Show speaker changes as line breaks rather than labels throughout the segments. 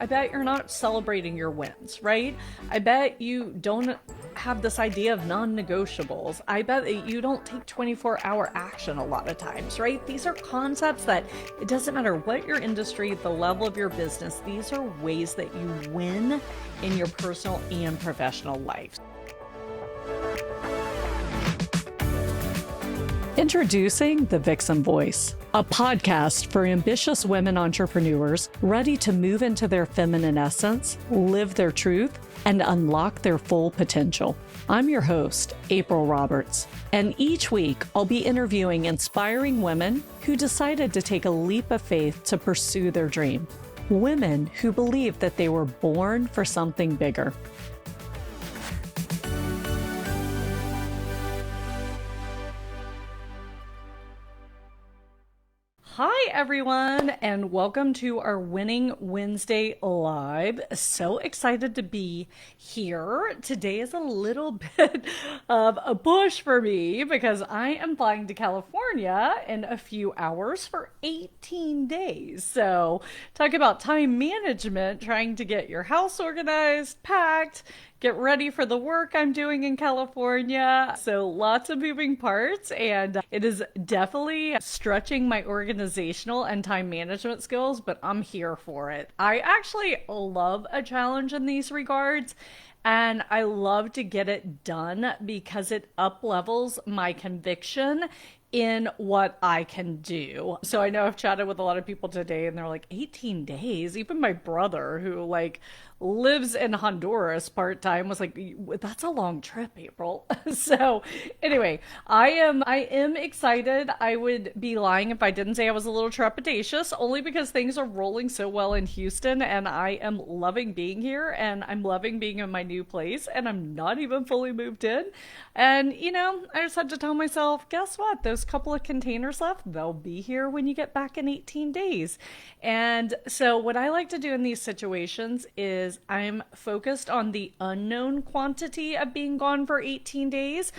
I bet you're not celebrating your wins, right? I bet you don't have this idea of non-negotiables. I bet that you don't take 24-hour action a lot of times, right? These are concepts that it doesn't matter what your industry, the level of your business, these are ways that you win in your personal and professional life. Introducing The Vixen Voice, a podcast for ambitious women entrepreneurs ready to move into their feminine essence, live their truth, and unlock their full potential. I'm your host, April Roberts, and each week I'll be interviewing inspiring women who decided to take a leap of faith to pursue their dream. Women who believe that they were born for something bigger. Hi, everyone, and welcome to our Winning Wednesday Live. So excited to be here. Today is a little bit of a push for me because I am flying to California in a few hours for 18 days. So talk about time management, trying to get your house organized, packed, get ready for the work I'm doing in California. So lots of moving parts, and it is definitely stretching my organizational and time management skills, but I'm here for it. I actually love a challenge in these regards. And I love to get it done because it up levels my conviction in what I can do. So I know I've chatted with a lot of people today and they're like, 18 days? Even my brother, who lives in Honduras part-time, was like, that's a long trip, April. So anyway, I am excited. I would be lying if I didn't say I was a little trepidatious, only because things are rolling so well in Houston and I am loving being here and I'm loving being in my new place and I'm not even fully moved in. And I just had to tell myself, guess what? Those couple of containers left, they'll be here when you get back in 18 days. And so what I like to do in these situations is I'm focused on the unknown quantity of being gone for 18 days.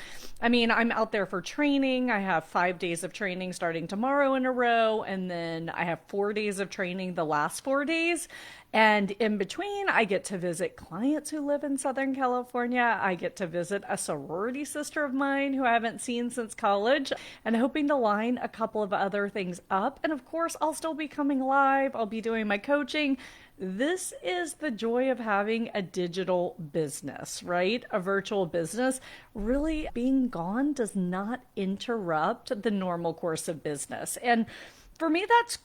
I mean, I'm out there for training. I have 5 days of training starting tomorrow in a row, and then I have 4 days of training the last 4 days. And in between, I get to visit clients who live in Southern California. I get to visit a sorority sister of mine who I haven't seen since college, and hoping to line a couple of other things up. And of course, I'll still be coming live. I'll be doing my coaching. This is the joy of having a digital business, right? A virtual business. Really, being gone does not interrupt the normal course of business. And for me, that's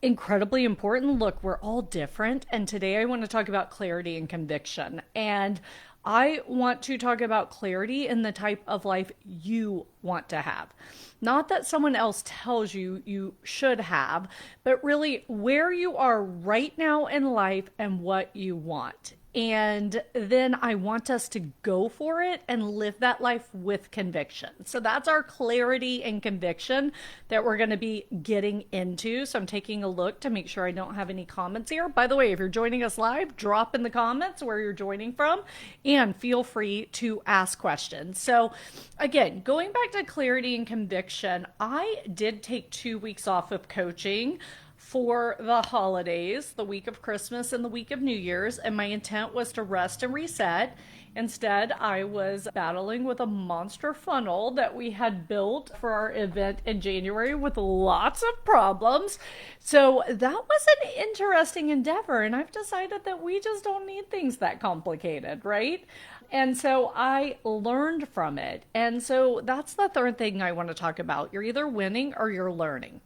incredibly important. Look, we're all different. And today I want to talk about clarity and conviction. And I want to talk about clarity in the type of life you want to have. Not that someone else tells you you should have, but really where you are right now in life and what you want. And then I want us to go for it and live that life with conviction. So that's our clarity and conviction that we're going to be getting into. So I'm taking a look to make sure I don't have any comments here. By the way, if you're joining us live, drop in the comments where you're joining from and feel free to ask questions. So again, going back to clarity and conviction, I did take 2 weeks off of coaching for the holidays, the week of Christmas and the week of New Year's, and my intent was to rest and reset. Instead, I was battling with a monster funnel that we had built for our event in January with lots of problems. So that was an interesting endeavor, and I've decided that we just don't need things that complicated, right? And so I learned from it. And so that's the third thing I want to talk about. You're either winning or you're learning.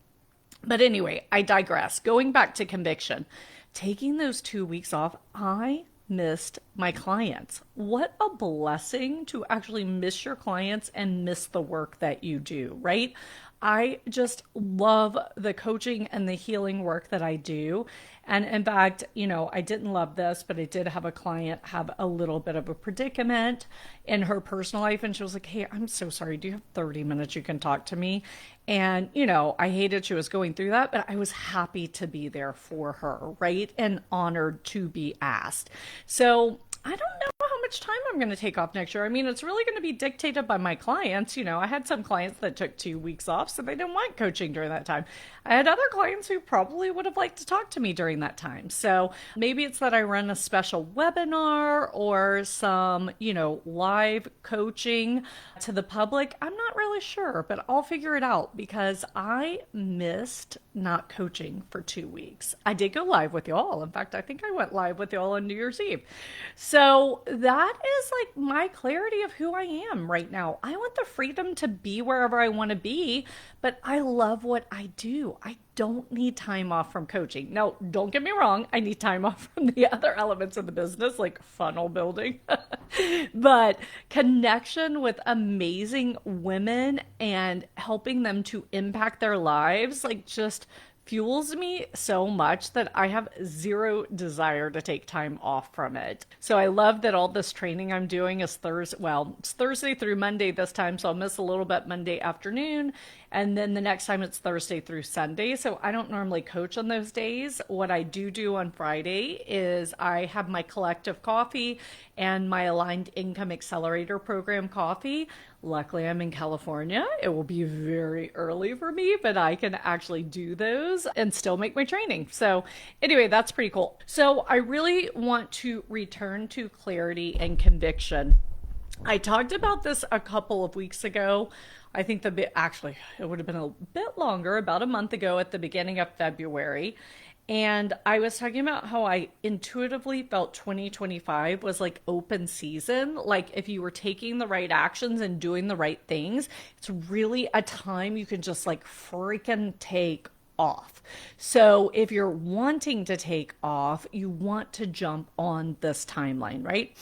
But anyway, I digress. Going back to conviction, taking those 2 weeks off, I missed my clients. What a blessing to actually miss your clients and miss the work that you do, right? I just love the coaching and the healing work that I do. And in fact, I didn't love this, but I did have a client have a little bit of a predicament in her personal life. And she was like, hey, I'm so sorry. Do you have 30 minutes you can talk to me? And, I hated she was going through that, but I was happy to be there for her, right? And honored to be asked. So I don't know how much time I'm going to take off next year. I mean, it's really going to be dictated by my clients. I had some clients that took 2 weeks off, so they didn't want coaching during that time. I had other clients who probably would have liked to talk to me during that time. So maybe it's that I run a special webinar or some, live coaching to the public. I'm not really sure, but I'll figure it out because I missed not coaching for 2 weeks. I did go live with y'all. In fact, I think I went live with y'all on New Year's Eve. So that is like my clarity of who I am right now. I want the freedom to be wherever I want to be, but I love what I do. I don't need time off from coaching. Now, don't get me wrong. I need time off from the other elements of the business, like funnel building, but connection with amazing women and helping them to impact their lives, like just fuels me so much that I have zero desire to take time off from it. So I love that all this training I'm doing is Thursday. Well, it's Thursday through Monday this time, so I'll miss a little bit Monday afternoon. And then the next time it's Thursday through Sunday. So I don't normally coach on those days. What I do on Friday is I have my collective coffee and my aligned income accelerator program coffee. Luckily, I'm in California. It will be very early for me, but I can actually do those and still make my training. So anyway, that's pretty cool. So I really want to return to clarity and conviction. I talked about this a couple of weeks ago. I think actually it would have been a bit longer, about a month ago at the beginning of February. And I was talking about how I intuitively felt 2025 was like open season. Like if you were taking the right actions and doing the right things, it's really a time you can just like freaking take off. So if you're wanting to take off, you want to jump on this timeline, right?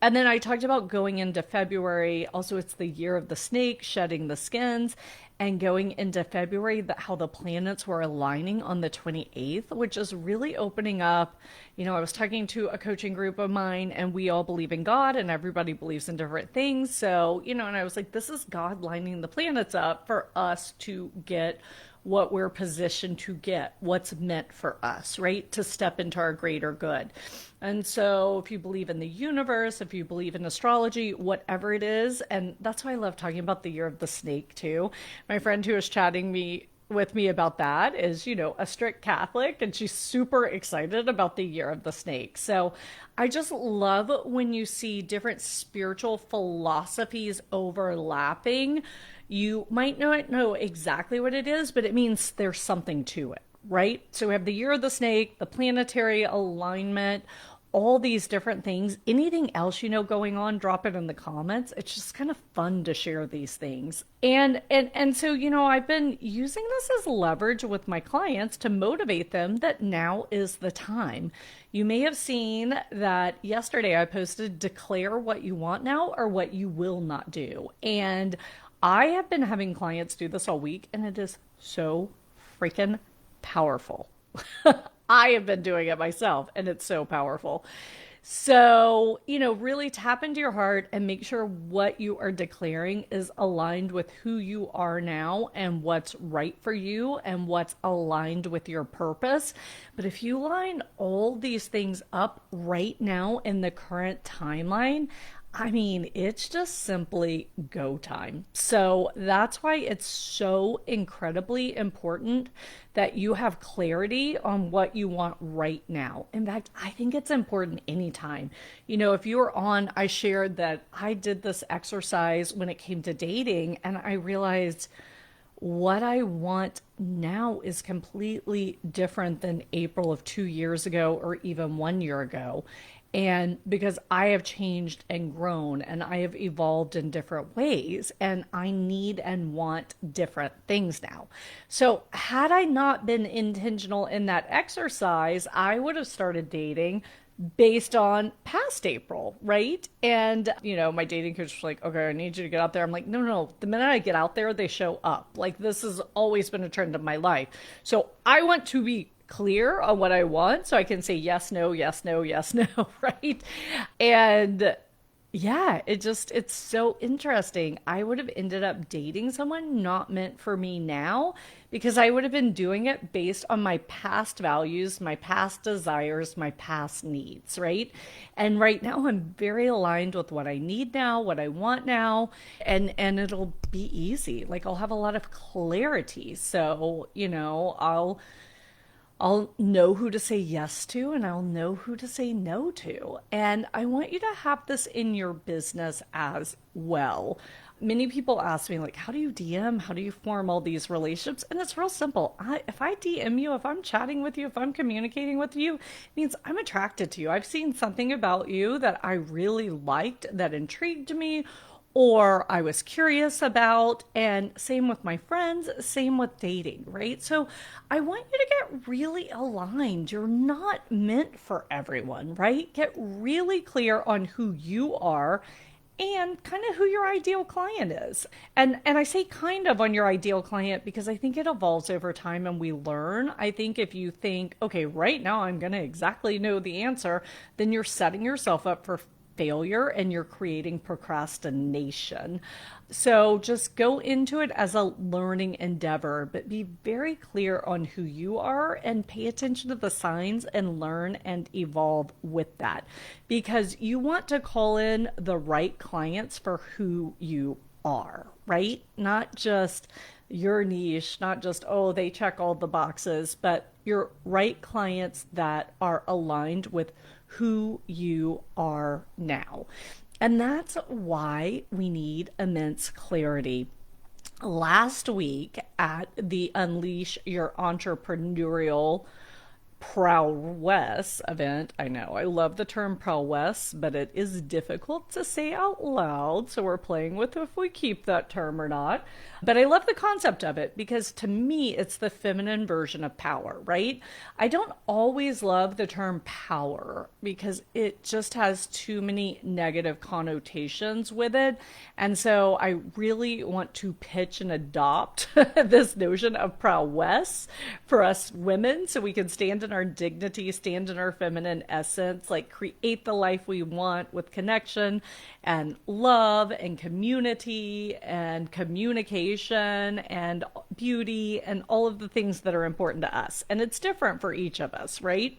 And then I talked about going into February. Also, it's the year of the snake, shedding the skins, and going into February, how the planets were aligning on the 28th, which is really opening up. I was talking to a coaching group of mine, and we all believe in God, and everybody believes in different things. So, and I was like, this is God lining the planets up for us to get what we're positioned to get, what's meant for us, right? To step into our greater good. And so if you believe in the universe, if you believe in astrology, whatever it is, and that's why I love talking about the year of the snake too. My friend who was chatting with me about that is, a strict Catholic, and she's super excited about the year of the snake. So I just love when you see different spiritual philosophies overlapping. You might not know exactly what it is, but it means there's something to it, right? So we have the year of the snake, the planetary alignment, all these different things. Anything else going on, drop it in the comments. It's just kind of fun to share these things. And so, I've been using this as leverage with my clients to motivate them that now is the time. You may have seen that yesterday I posted, declare what you want now or what you will not do. And I have been having clients do this all week, and it is so freaking powerful. I have been doing it myself, and it's so powerful. So, really tap into your heart and make sure what you are declaring is aligned with who you are now and what's right for you and what's aligned with your purpose. But if you line all these things up right now in the current timeline, it's just simply go time. So that's why it's so incredibly important that you have clarity on what you want right now. In fact, I think it's important anytime. If you're on, I shared that I did this exercise when it came to dating, and I realized what I want now is completely different than April of 2 years ago or even 1 year ago. And because I have changed and grown and I have evolved in different ways, and I need and want different things now. So had I not been intentional in that exercise, I would have started dating based on past April, right? And, my dating coach was like, okay, I need you to get out there. I'm like, no. The minute I get out there, they show up. Like, this has always been a trend of my life. So I want to be clear on what I want so I can say yes, no, yes, no, yes, no, right? And Yeah, it's so interesting. I would have ended up dating someone not meant for me now because I would have been doing it based on my past values, my past desires, my past needs, right? And right now I'm very aligned with what I need now, what I want now, and it'll be easy. Like I'll have a lot of clarity. So, I'll know who to say yes to and I'll know who to say no to. And I want you to have this in your business as well. Many people ask me, like, how do you DM? How do you form all these relationships? And it's real simple. If I DM you, if I'm chatting with you, if I'm communicating with you, it means I'm attracted to you. I've seen something about you that I really liked, that intrigued me, or I was curious about. And same with my friends, same with dating, right? So I want you to get really aligned. You're not meant for everyone, right? Get really clear on who you are and kind of who your ideal client is. And I say kind of on your ideal client because I think it evolves over time and we learn. I think if you think, okay, right now I'm going to exactly know the answer, then you're setting yourself up for failure and you're creating procrastination. So just go into it as a learning endeavor, but be very clear on who you are and pay attention to the signs and learn and evolve with that because you want to call in the right clients for who you are, right? Not just your niche, not just, oh, they check all the boxes, but your right clients that are aligned with who you are now. And that's why we need immense clarity. Last week at the Unleash Your Entrepreneurial prowess event. I know I love the term prowess, but it is difficult to say out loud. So we're playing with if we keep that term or not. But I love the concept of it because to me, it's the feminine version of power, right? I don't always love the term power because it just has too many negative connotations with it. And so I really want to pitch and adopt this notion of prowess for us women so we can stand in our dignity, stand in our feminine essence, like create the life we want with connection and love and community and communication and beauty and all of the things that are important to us. And it's different for each of us, right?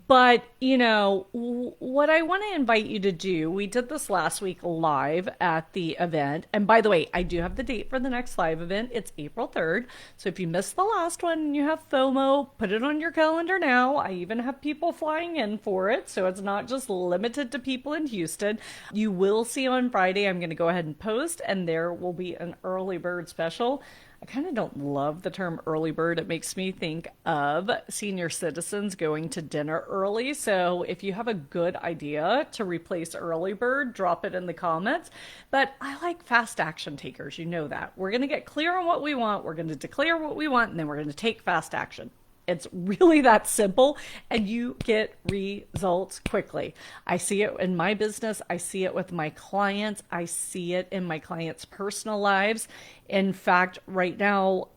But, what I want to invite you to do, we did this last week live at the event. And by the way, I do have the date for the next live event. It's April 3rd. So if you missed the last one and you have FOMO, put it on your calendar now. I even have people flying in for it. So it's not just limited to people in Houston. You will see on Friday, I'm going to go ahead and post, and there will be an early bird special. I kind of don't love the term early bird. It makes me think of senior citizens going to dinner early. So if you have a good idea to replace early bird, drop it in the comments. But I like fast action takers. You know that. We're going to get clear on what we want. We're going to declare what we want, and then we're going to take fast action. It's really that simple, and you get results quickly. I see it in my business. I see it with my clients. I see it in my clients' personal lives. In fact, right now,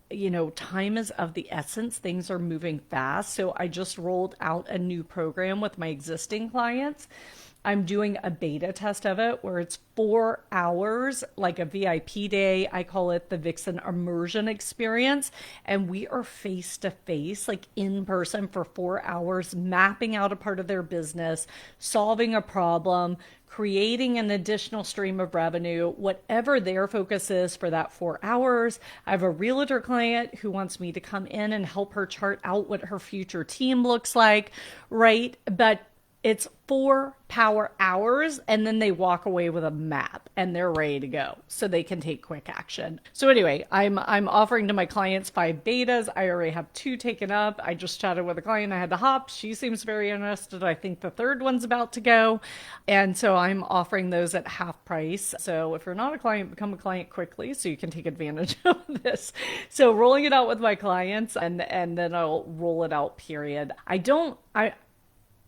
time is of the essence. Things are moving fast. So I just rolled out a new program with my existing clients. I'm doing a beta test of it where it's 4 hours, like a VIP day. I call it the Vixen Immersion Experience. And we are face to face, like in person for 4 hours, mapping out a part of their business, solving a problem, creating an additional stream of revenue, whatever their focus is for that 4 hours. I have a realtor client who wants me to come in and help her chart out what her future team looks like, right? But it's 4 power hours, and then they walk away with a map and they're ready to go so they can take quick action. So anyway, I'm offering to my clients 5 betas. I already have 2 taken up. I just chatted with a client. I had to hop. She seems very interested. I think the third one's about to go. And so I'm offering those at half price. So if you're not a client, become a client quickly so you can take advantage of this. So rolling it out with my clients, and then I'll roll it out, period.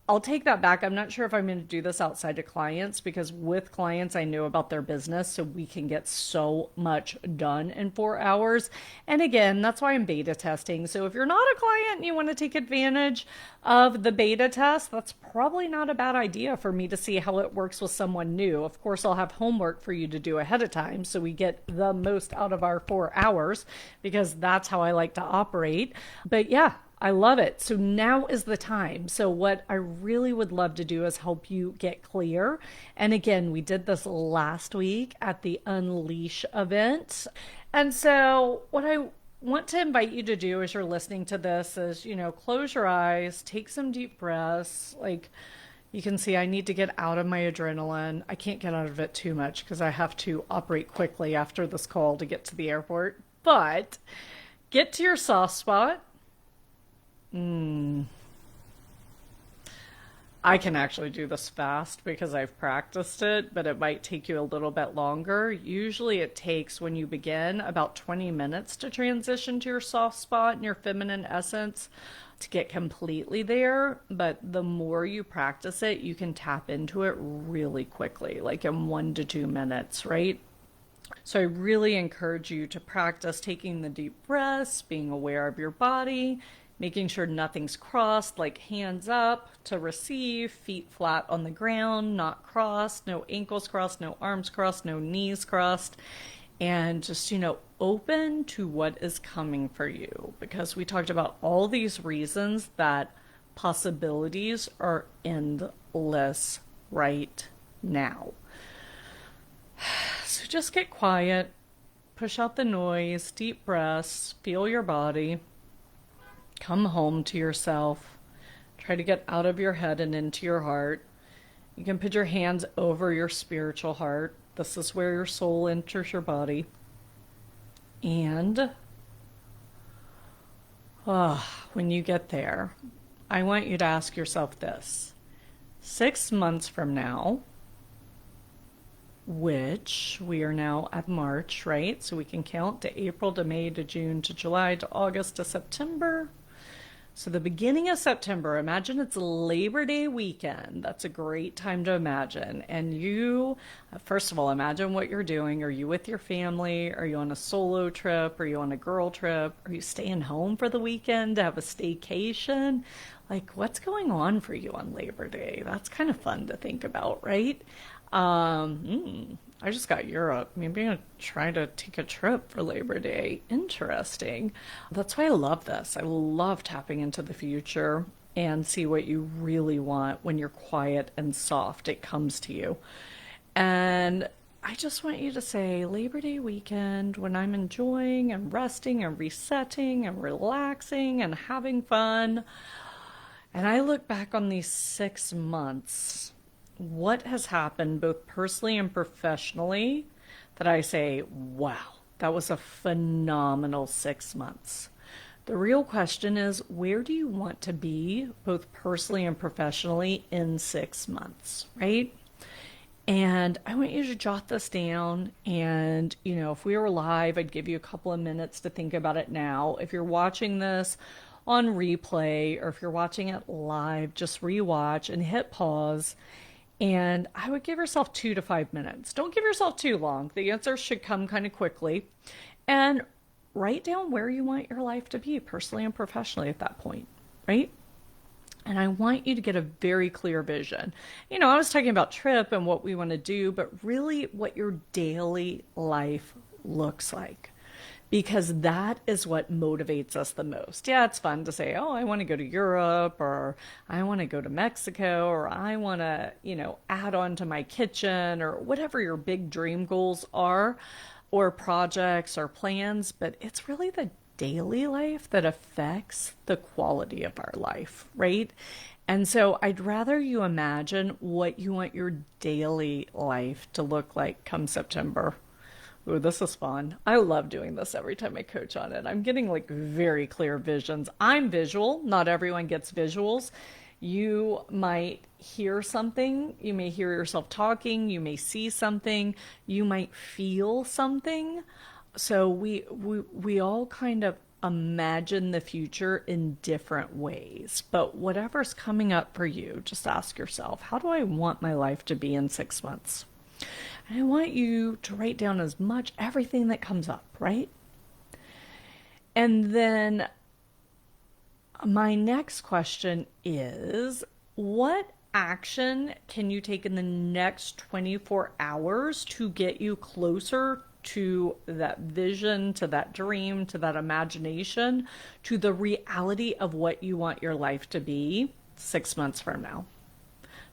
I'll take that back. I'm not sure if I'm going to do this outside of clients because with clients, I know about their business, so we can get so much done in 4 hours. And again, that's why I'm beta testing. So if you're not a client and you want to take advantage of the beta test, that's probably not a bad idea for me to see how it works with someone new. Of course, I'll have homework for you to do ahead of time so we get the most out of our 4 hours because that's how I like to operate. But yeah, I love it. So now is the time. So, what I really would love to do is help you get clear. And again, we did this last week at the Unleash event. And so, what I want to invite you to do as you're listening to this is, close your eyes, take some deep breaths. Like you can see, I need to get out of my adrenaline. I can't get out of it too much because I have to operate quickly after this call to get to the airport. But get to your soft spot. I can actually do this fast because I've practiced it, but it might take you a little bit longer. Usually it takes, when you begin, about 20 minutes to transition to your soft spot and your feminine essence to get completely there. But the more you practice it, you can tap into it really quickly, like in 1 to 2 minutes, right? So I really encourage you to practice taking the deep breaths, being aware of your body, making sure nothing's crossed, like hands up to receive, feet flat on the ground, not crossed, no ankles crossed, no arms crossed, no knees crossed, and just, open to what is coming for you. Because we talked about all these reasons that possibilities are endless right now. So just get quiet, push out the noise, deep breaths, feel your body. Come home to yourself. Try to get out of your head and into your heart. You can put your hands over your spiritual heart. This is where your soul enters your body. And when you get there, I want you to ask yourself this. 6 months from now, which we are now at March, right? So we can count to April to May to June to July to August to September. So the beginning of September, imagine it's Labor Day weekend. That's a great time to imagine. And you, first of all, imagine what you're doing. Are you with your family? Are you on a solo trip? Are you on a girl trip? Are you staying home for the weekend to have a staycation? Like, what's going on for you on Labor Day? That's kind of fun to think about, right? I just got Europe. Maybe I'm going to try to take a trip for Labor Day. Interesting. That's why I love this. I love tapping into the future and see what you really want when you're quiet and soft. It comes to you. And I just want you to say Labor Day weekend when I'm enjoying and resting and resetting and relaxing and having fun. And I look back on these 6 months. What has happened both personally and professionally that I say, wow, that was a phenomenal 6 months. The real question is, where do you want to be both personally and professionally in 6 months, right? And I want you to jot this down. And, if we were live, I'd give you a couple of minutes to think about it now. If you're watching this on replay or if you're watching it live, just rewatch and hit pause. And I would give yourself 2 to 5 minutes. Don't give yourself too long. The answers should come kind of quickly. And write down where you want your life to be personally and professionally at that point, right? And I want you to get a very clear vision. I was talking about trip and what we want to do, but really what your daily life looks like. Because that is what motivates us the most. Yeah, it's fun to say, oh, I want to go to Europe, or I want to go to Mexico, or I want to, add on to my kitchen, or whatever your big dream goals are, or projects or plans. But it's really the daily life that affects the quality of our life, right? And so I'd rather you imagine what you want your daily life to look like come September. Ooh, this is fun. I love doing this every time I coach on it. I'm getting very clear visions. I'm visual. Not everyone gets visuals. You might hear something. You may hear yourself talking. You may see something. You might feel something. So we all kind of imagine the future in different ways. But whatever's coming up for you, just ask yourself, how do I want my life to be in 6 months? And I want you to write down as much everything that comes up, right? And then my next question is, what action can you take in the next 24 hours to get you closer to that vision, to that dream, to that imagination, to the reality of what you want your life to be 6 months from now?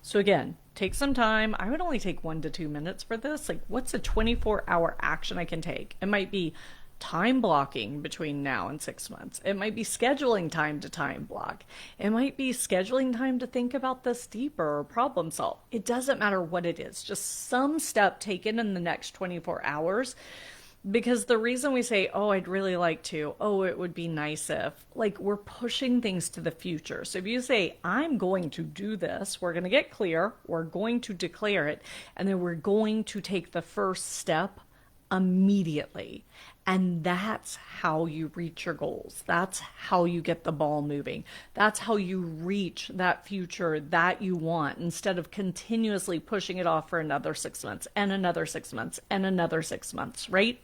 So again, take some time. I would only take 1 to 2 minutes for this. Like, what's a 24-hour action I can take? It might be time blocking between now and 6 months. It might be scheduling time to time block. It might be scheduling time to think about this deeper or problem solve. It doesn't matter what it is, just some step taken in the next 24 hours. Because the reason we say, oh, I'd really like to, oh, it would be nice if, like, we're pushing things to the future. So if you say, I'm going to do this, we're going to get clear, we're going to declare it, and then we're going to take the first step immediately. And that's how you reach your goals. That's how you get the ball moving. That's how you reach that future that you want, instead of continuously pushing it off for another 6 months and another 6 months and another 6 months, right?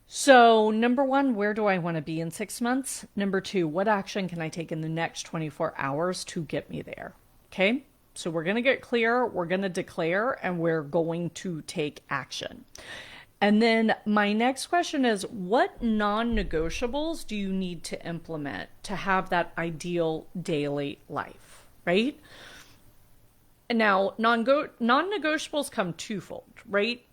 So number one, where do I want to be in 6 months? Number two, what action can I take in the next 24 hours to get me there? Okay. So we're going to get clear, we're going to declare, and we're going to take action. And then my next question is, what non-negotiables do you need to implement to have that ideal daily life, right? And now, non-negotiables come twofold, right?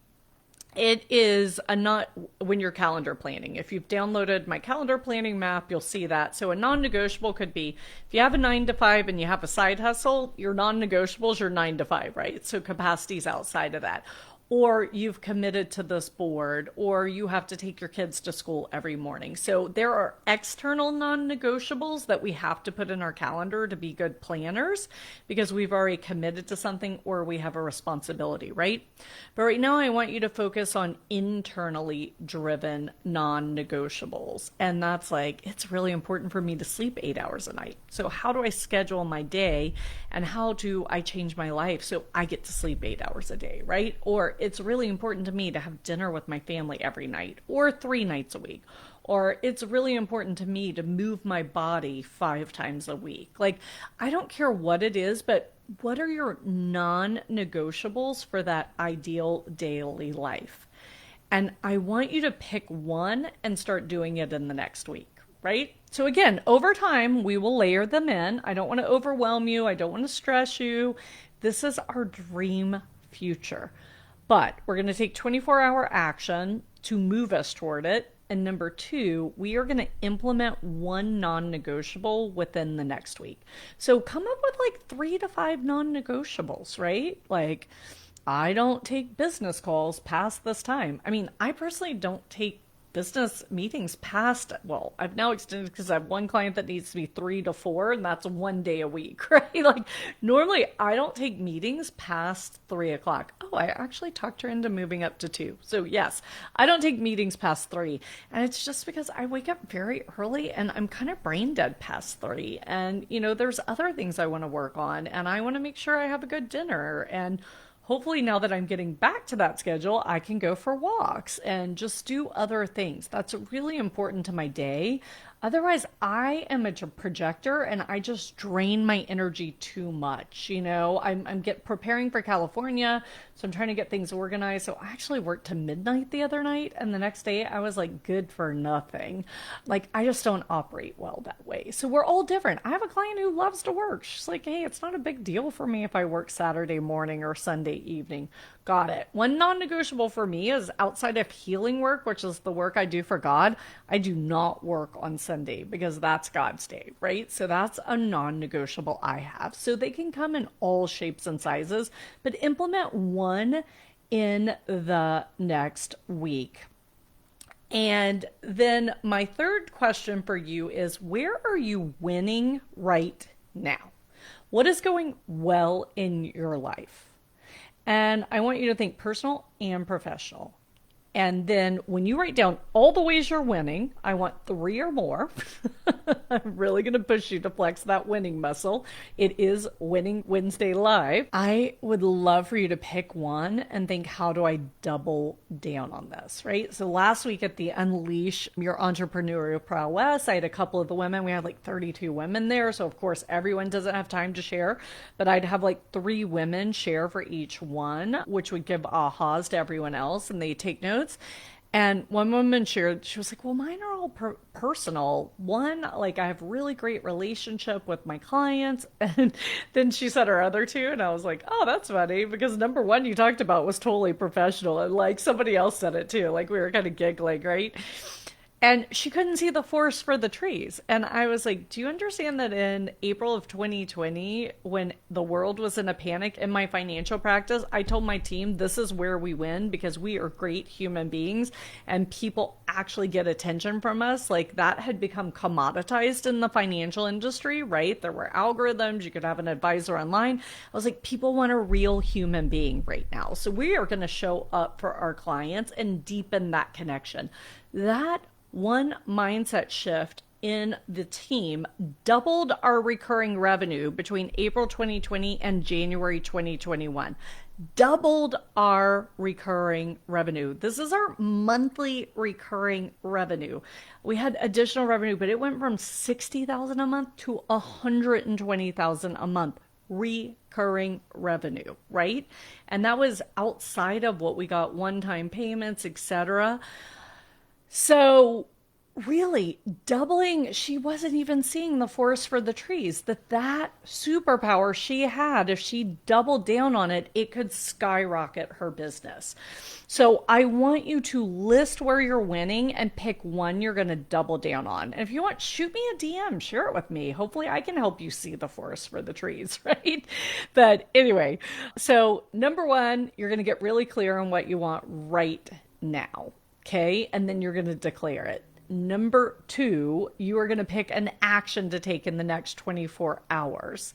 It is a not when you're calendar planning. If you've downloaded my calendar planning map, you'll see that. So a non-negotiable could be, if you have a 9 to 5 and you have a side hustle, your non-negotiables, your 9 to 5, right? So capacity's outside of that. Or you've committed to this board, or you have to take your kids to school every morning. So there are external non-negotiables that we have to put in our calendar to be good planners, because we've already committed to something or we have a responsibility, right? But right now I want you to focus on internally driven non-negotiables. And that's like, it's really important for me to sleep 8 hours a night. So how do I schedule my day, and how do I change my life so I get to sleep 8 hours a day, right? Or it's really important to me to have dinner with my family every night, or 3 nights a week. Or it's really important to me to move my body 5 times a week. Like, I don't care what it is, but what are your non-negotiables for that ideal daily life? And I want you to pick one and start doing it in the next week, right? So again, over time, we will layer them in. I don't want to overwhelm you. I don't want to stress you. This is our dream future. But we're going to take 24-hour action to move us toward it. And number two, we are going to implement one non-negotiable within the next week. So come up with like 3 to 5 non-negotiables, right? Like, I don't take business calls past this time. I mean, I personally don't take business meetings past, well, I've now extended because I have one client that needs to be 3 to 4, and that's 1 day a week, right? Like, normally I don't take meetings past 3 o'clock. Oh, I actually talked her into moving up to 2. So yes, I don't take meetings past 3. And it's just because I wake up very early and I'm kind of brain dead past 3. And, you know, there's other things I want to work on, and I want to make sure I have a good dinner. And hopefully now that I'm getting back to that schedule, I can go for walks and just do other things. That's really important to my day. Otherwise, I am a projector and I just drain my energy too much. You know, I'm preparing for California, so I'm trying to get things organized. So I actually worked to midnight the other night, and the next day I was like good for nothing. Like, I just don't operate well that way. So we're all different. I have a client who loves to work. She's like, hey, it's not a big deal for me if I work Saturday morning or Sunday evening. Got it. One non-negotiable for me is, outside of healing work, which is the work I do for God, I do not work on Sunday because that's God's day, right? So that's a non-negotiable I have. So they can come in all shapes and sizes, but implement one in the next week. And then my third question for you is, where are you winning right now? What is going well in your life? And I want you to think personal and professional. And then when you write down all the ways you're winning, I want 3 or more. I'm really going to push you to flex that winning muscle. It is Winning Wednesday Live. I would love for you to pick one and think, how do I double down on this, right? So last week at the Unleash Your Entrepreneurial Prowess, I had a couple of the women. We had like 32 women there. So of course, everyone doesn't have time to share, but I'd have like 3 women share for each one, which would give ahas to everyone else, and they take notes. And one woman shared, she was like, well, mine are all personal. One, like I have really great relationship with my clients. And then she said her other 2. And I was like, oh, that's funny. Because number 1 you talked about was totally professional. And like somebody else said it too. Like we were kind of giggling, right? And she couldn't see the forest for the trees. And I was like, do you understand that in April of 2020, when the world was in a panic in my financial practice, I told my team, this is where we win because we are great human beings and people actually get attention from us. Like that had become commoditized in the financial industry, right? There were algorithms. You could have an advisor online. I was like, people want a real human being right now. So we are going to show up for our clients and deepen that connection. That one mindset shift in the team doubled our recurring revenue between April 2020 and January 2021. Doubled our recurring revenue. This is our monthly recurring revenue. We had additional revenue, but it went from $60,000 a month to $120,000 a month. Recurring revenue, right? And that was outside of what we got one-time payments, etc. So really doubling, she wasn't even seeing the forest for the trees, that superpower she had, if she doubled down on it, it could skyrocket her business. So I want you to list where you're winning and pick one you're going to double down on. And if you want, shoot me a DM, share it with me. Hopefully I can help you see the forest for the trees, right? But anyway, so number 1, you're going to get really clear on what you want right now. Okay. And then you're going to declare it. Number 2, you are going to pick an action to take in the next 24 hours.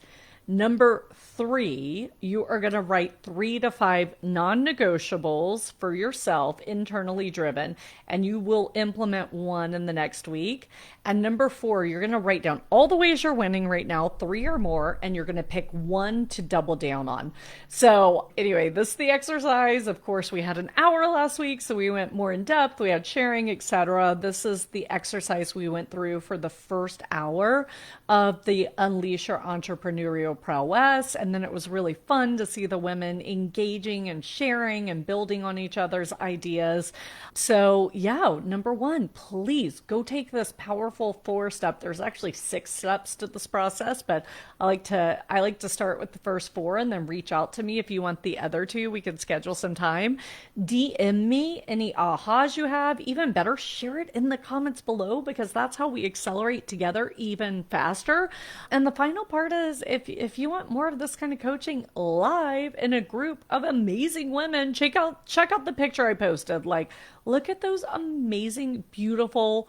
Number 3, you are going to write 3 to 5 non-negotiables for yourself, internally driven, and you will implement one in the next week. And number 4, you're going to write down all the ways you're winning right now, 3 or more, and you're going to pick one to double down on. So anyway, this is the exercise. Of course, we had an hour last week, so we went more in depth. We had sharing, etc. This is the exercise we went through for the first hour of the Unleash Your Entrepreneurial Prowess. And then it was really fun to see the women engaging and sharing and building on each other's ideas. So yeah, number 1, please go take this powerful 4 step. There's actually 6 steps to this process, but I like to start with the first 4 and then reach out to me if you want the other 2. We can schedule some time. DM me any ahas you have. Even better, share it in the comments below, because that's how we accelerate together even faster. And the final part is, if you want more of this kind of coaching live in a group of amazing women, check out the picture I posted. Like, look at those amazing, beautiful,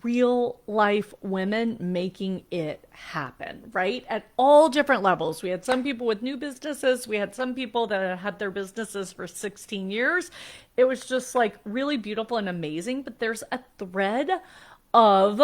real life women making it happen, right? At all different levels. We had some people with new businesses. We had some people that had their businesses for 16 years. It was just like really beautiful and amazing. But there's a thread of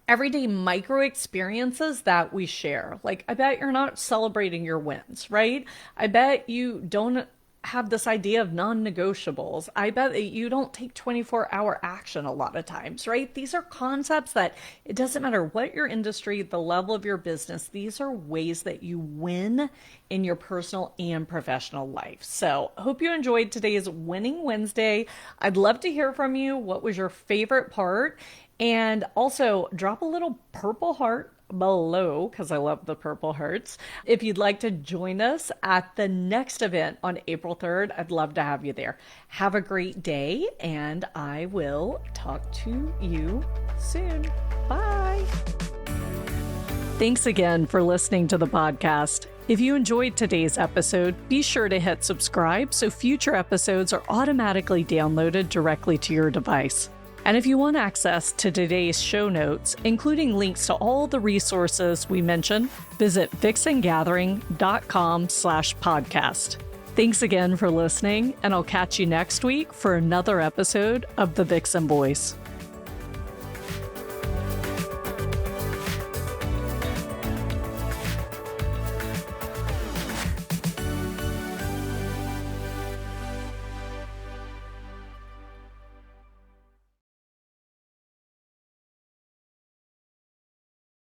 everyday micro experiences that we share. Like, I bet you're not celebrating your wins, right? I bet you don't have this idea of non-negotiables. I bet that you don't take 24-hour action a lot of times, right? These are concepts that it doesn't matter what your industry, the level of your business, these are ways that you win in your personal and professional life. So I hope you enjoyed today's Winning Wednesday. I'd love to hear from you. What was your favorite part? And also drop a little purple heart below, because I love the purple hearts. If you'd like to join us at the next event on April 3rd, I'd love to have you there. Have a great day, and I will talk to you soon. Bye. Thanks again for listening to the podcast. If you enjoyed today's episode, be sure to hit subscribe so future episodes are automatically downloaded directly to your device. And if you want access to today's show notes, including links to all the resources we mentioned, visit vixengathering.com/podcast. Thanks again for listening, and I'll catch you next week for another episode of The Vixen Voice.